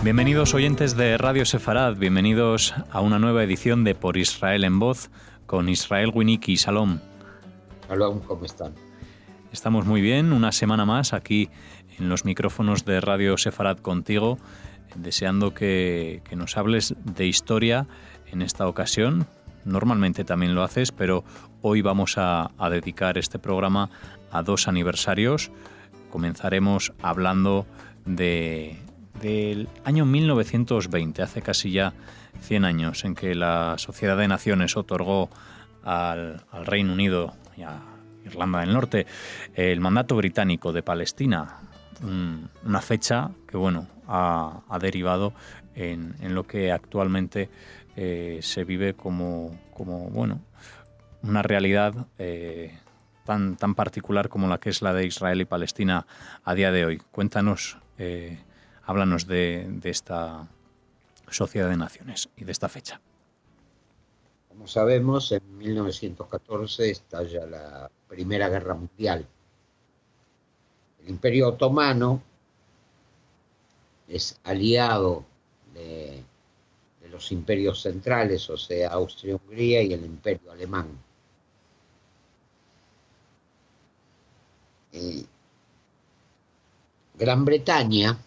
Bienvenidos oyentes de Radio Sefarad, bienvenidos a una nueva edición de Por Israel en Voz con Israel Winiki. Shalom. Shalom, ¿cómo están? Estamos muy bien, una semana más aquí en los micrófonos de Radio Sefarad contigo, deseando que nos hables de historia en esta ocasión. Normalmente también lo haces, pero hoy vamos a dedicar este programa a dos aniversarios. Comenzaremos hablando del año 1920, hace casi ya 100 años, en que la Sociedad de Naciones otorgó al Reino Unido y a Irlanda del Norte el mandato británico de Palestina, una fecha que ha derivado en lo que actualmente se vive como una realidad tan particular como la que es la de Israel y Palestina a día de hoy. Cuéntanos, háblanos de esta Sociedad de Naciones y de esta fecha. Como sabemos, en 1914 estalla la Primera Guerra Mundial. El Imperio Otomano es aliado de los imperios centrales, o sea, Austria-Hungría y el Imperio Alemán. Gran Bretaña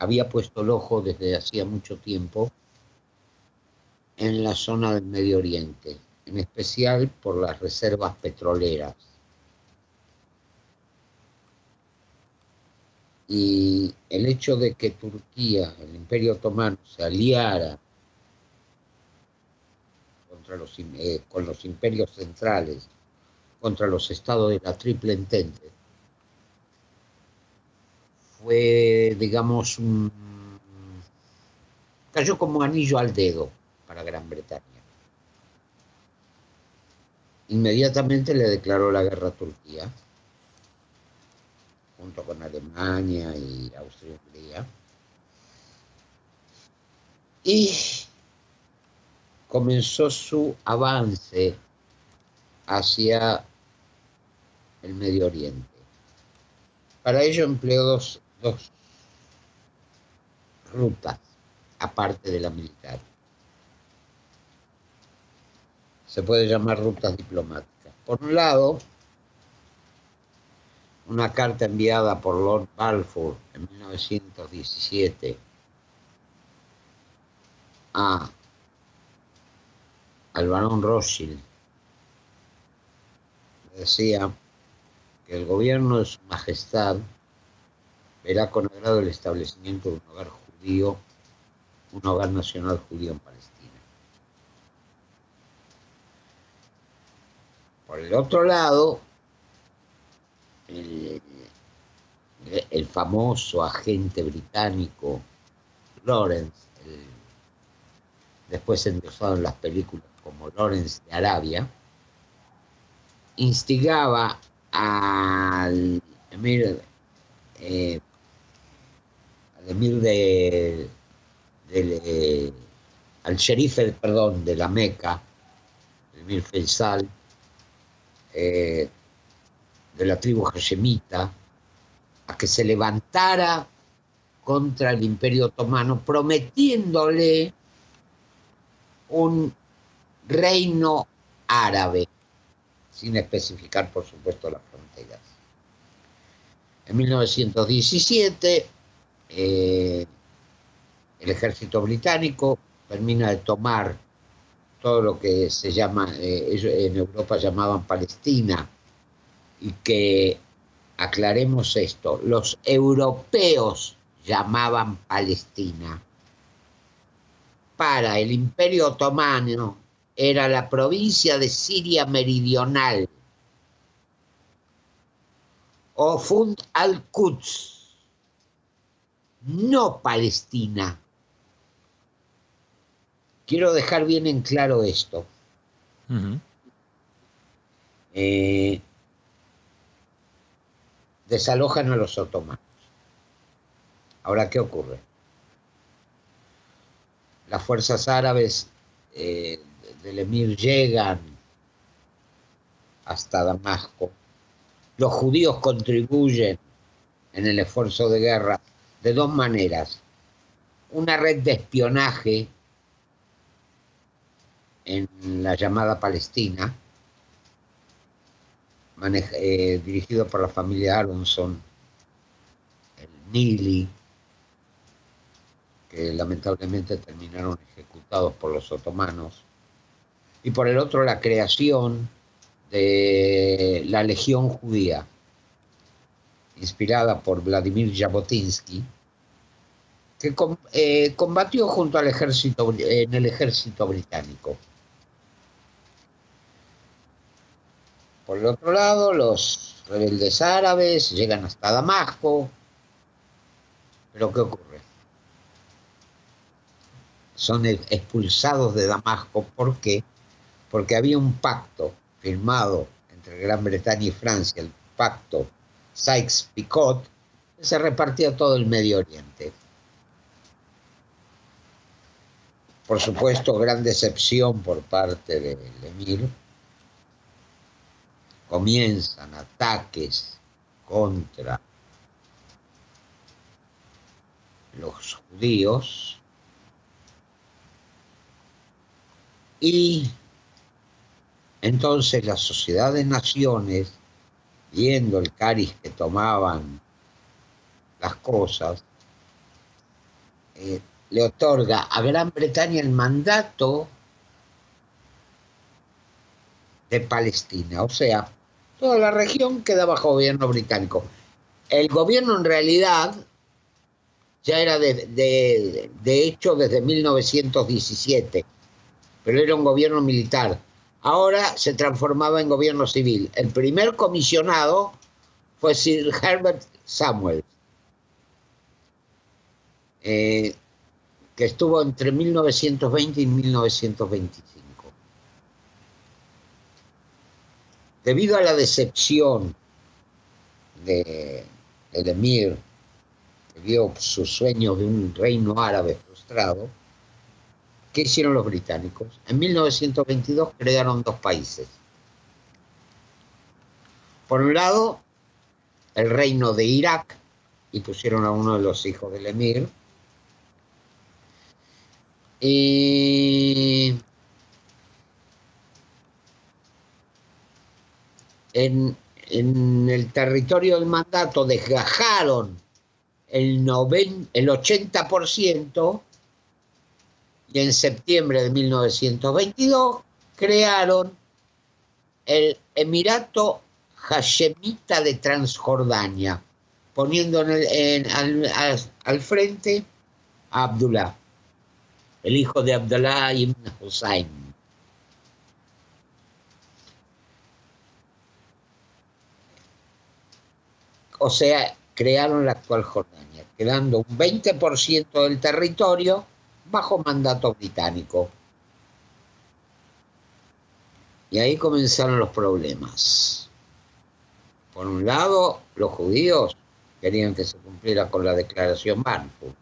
había puesto el ojo desde hacía mucho tiempo en la zona del Medio Oriente, en especial por las reservas petroleras. Y el hecho de que Turquía, el Imperio Otomano, se aliara con los imperios centrales, contra los estados de la Triple Entente, fue, digamos, cayó como anillo al dedo para Gran Bretaña. Inmediatamente le declaró la guerra a Turquía, junto con Alemania y Austria-Hungría, y comenzó su avance hacia el Medio Oriente. Para ello empleó dos rutas, aparte de la militar. Se puede llamar rutas diplomáticas. Por un lado, una carta enviada por Lord Balfour en 1917 al barón Rothschild decía que el gobierno de su majestad verá con agrado el establecimiento de un hogar nacional judío en Palestina. Por el otro lado, el famoso agente británico Lawrence, después endiosado en las películas como Lawrence de Arabia, instigaba al emir al sheriff de la Meca, el emir Faisal, de la tribu hashemita, a que se levantara contra el Imperio Otomano, prometiéndole un reino árabe, sin especificar, por supuesto, las fronteras. En 1917, el ejército británico termina de tomar todo lo que se llama, ellos en Europa llamaban Palestina, y que, aclaremos esto, los europeos llamaban Palestina. Para el Imperio Otomano era la provincia de Siria Meridional, o Fund al-Quds, no Palestina. Quiero dejar bien en claro esto. Uh-huh. Desalojan a los otomanos. Ahora, ¿qué ocurre? Las fuerzas árabes del emir llegan hasta Damasco. Los judíos contribuyen en el esfuerzo de guerra de dos maneras. Una red de espionaje en la llamada Palestina, dirigido por la familia Aronson, el Nili, que lamentablemente terminaron ejecutados por los otomanos, y por el otro la creación de la Legión Judía, inspirada por Vladimir Jabotinsky, que combatió junto al ejército, en el ejército británico. Por el otro lado, los rebeldes árabes llegan hasta Damasco, pero ¿qué ocurre? Son expulsados de Damasco. ¿Por qué? Porque había un pacto firmado entre Gran Bretaña y Francia, el pacto Sykes-Picot, que se repartía todo el Medio Oriente. Por supuesto, gran decepción por parte del emir. Comienzan ataques contra los judíos y entonces la Sociedad de Naciones, viendo el cariz que tomaban las cosas, le otorga a Gran Bretaña el mandato de Palestina, o sea, toda la región queda bajo gobierno británico. El gobierno en realidad ya era de hecho desde 1917, pero era un gobierno militar. Ahora se transformaba en gobierno civil. El primer comisionado fue Sir Herbert Samuel, que estuvo entre 1920 y 1925. Debido a la decepción del emir, que vio sus sueños de un reino árabe frustrado, ¿qué hicieron los británicos? En 1922 crearon dos países. Por un lado, el reino de Irak, y pusieron a uno de los hijos del emir. Y en el territorio del mandato desgajaron el 80%, y en septiembre de 1922 crearon el Emirato Hashemita de Transjordania, poniendo al frente a Abdullah, el hijo de Abdullah ibn Hussein. O sea, crearon la actual Jordania, quedando un 20% del territorio bajo mandato británico. Y ahí comenzaron los problemas. Por un lado, los judíos querían que se cumpliera con la declaración Balfour.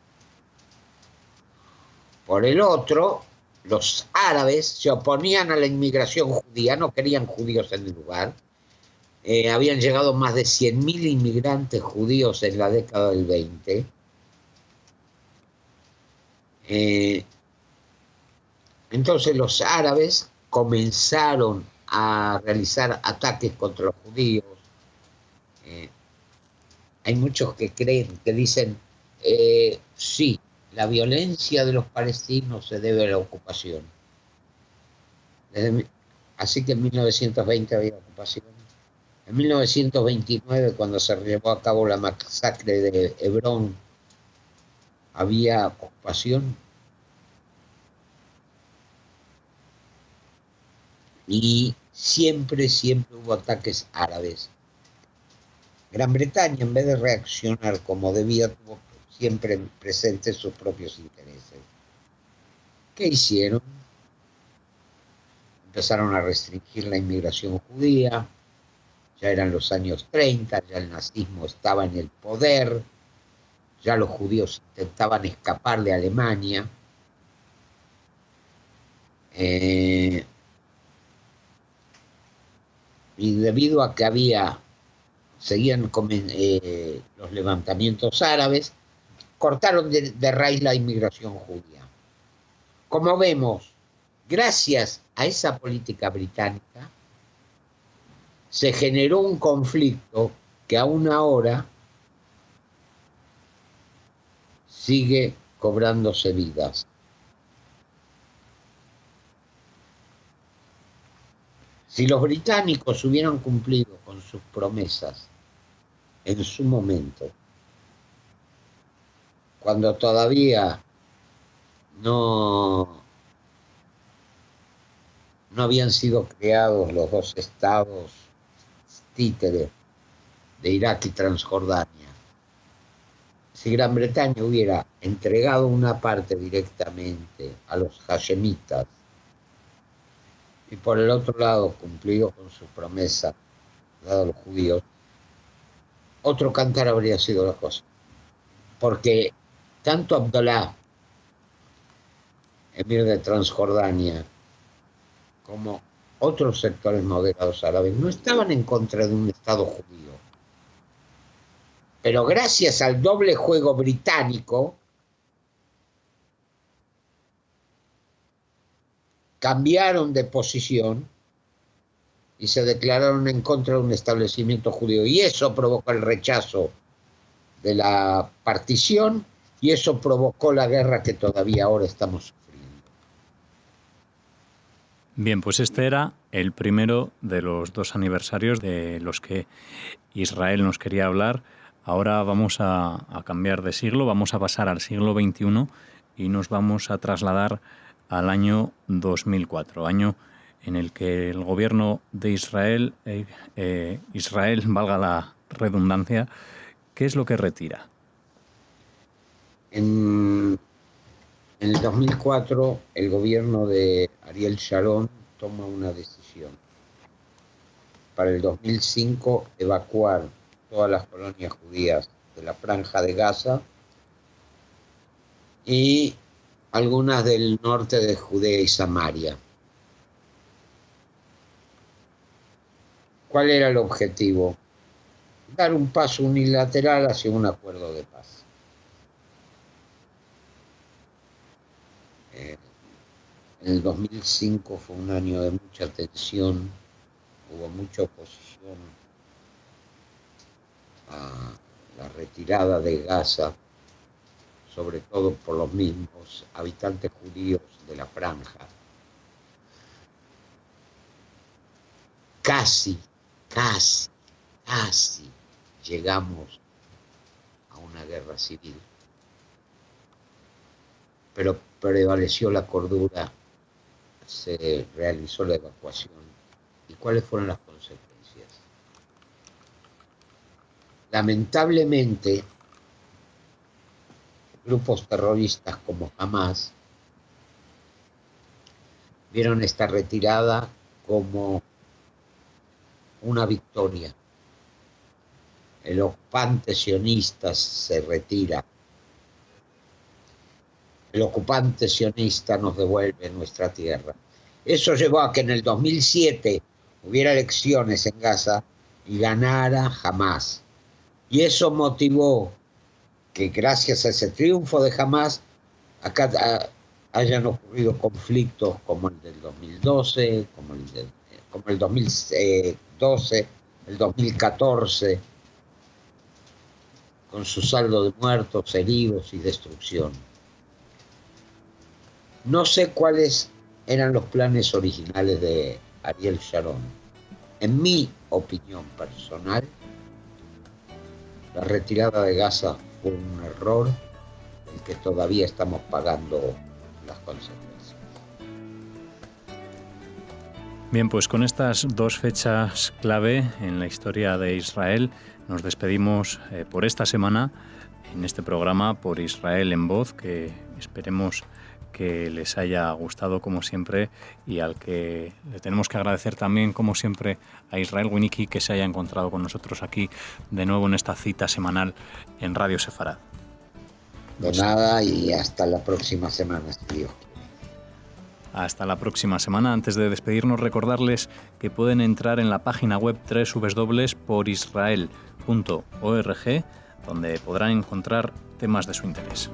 Por el otro, los árabes se oponían a la inmigración judía, no querían judíos en el lugar. Habían llegado más de 100.000 inmigrantes judíos en la década del 20. Entonces los árabes comenzaron a realizar ataques contra los judíos. Hay muchos que creen, que dicen, sí, la violencia de los palestinos se debe a la ocupación. Así que en 1920 había ocupación. En 1929, cuando se llevó a cabo la masacre de Hebrón, había ocupación. Y siempre hubo ataques árabes. Gran Bretaña, en vez de reaccionar como debía, tuvo siempre presentes sus propios intereses. ¿Qué hicieron? Empezaron a restringir la inmigración judía. Ya eran los años 30, ya el nazismo estaba en el poder, ya los judíos intentaban escapar de Alemania. Y debido a que seguían los levantamientos árabes, cortaron de raíz la inmigración judía. Como vemos, gracias a esa política británica, se generó un conflicto que aún ahora sigue cobrándose vidas. Si los británicos hubieran cumplido con sus promesas en su momento, cuando todavía no habían sido creados los dos estados títeres de Irak y Transjordania, si Gran Bretaña hubiera entregado una parte directamente a los hashemitas y por el otro lado cumplido con su promesa dada a los judíos, otro cantar habría sido la cosa. Porque tanto Abdalá, emir de Transjordania, como otros sectores moderados árabes no estaban en contra de un Estado judío. Pero gracias al doble juego británico, cambiaron de posición y se declararon en contra de un establecimiento judío. Y eso provocó el rechazo de la partición y eso provocó la guerra que todavía ahora estamos sufriendo. Bien, pues este era el primero de los 2 aniversarios de los que Israel nos quería hablar. Ahora vamos a cambiar de siglo, vamos a pasar al siglo XXI y nos vamos a trasladar al año 2004, año en el que el gobierno de Israel, valga la redundancia, ¿qué es lo que retira? En el 2004, el gobierno de Ariel Sharon toma una decisión. Para el 2005, evacuar todas las colonias judías de la Franja de Gaza y algunas del norte de Judea y Samaria. ¿Cuál era el objetivo? Dar un paso unilateral hacia un acuerdo de paz. El 2005 fue un año de mucha tensión, hubo mucha oposición a la retirada de Gaza, sobre todo por los mismos habitantes judíos de la franja. Casi llegamos a una guerra civil, pero prevaleció la cordura, se realizó la evacuación. ¿Y cuáles fueron las consecuencias? Lamentablemente, grupos terroristas como Hamas vieron esta retirada como una victoria. El ocupante sionista se retira. El ocupante sionista nos devuelve nuestra tierra. Eso llevó a que en el 2007 hubiera elecciones en Gaza y ganara Hamas. Y eso motivó que gracias a ese triunfo de Hamas, acá hayan ocurrido conflictos como el del 2012, como el 2012, el 2014, con su saldo de muertos, heridos y destrucción. No sé cuáles eran los planes originales de Ariel Sharon. En mi opinión personal, la retirada de Gaza fue un error del que todavía estamos pagando las consecuencias. Bien, pues con estas 2 fechas clave en la historia de Israel nos despedimos por esta semana en este programa por Israel en Voz, que esperemos que les haya gustado como siempre y al que le tenemos que agradecer también como siempre a Israel Winnicki que se haya encontrado con nosotros aquí de nuevo en esta cita semanal en Radio Sefarad. De nada y hasta la próxima semana, si Dios quiere. Hasta la próxima semana. Antes de despedirnos, recordarles que pueden entrar en la página web www.porisrael.org donde podrán encontrar temas de su interés.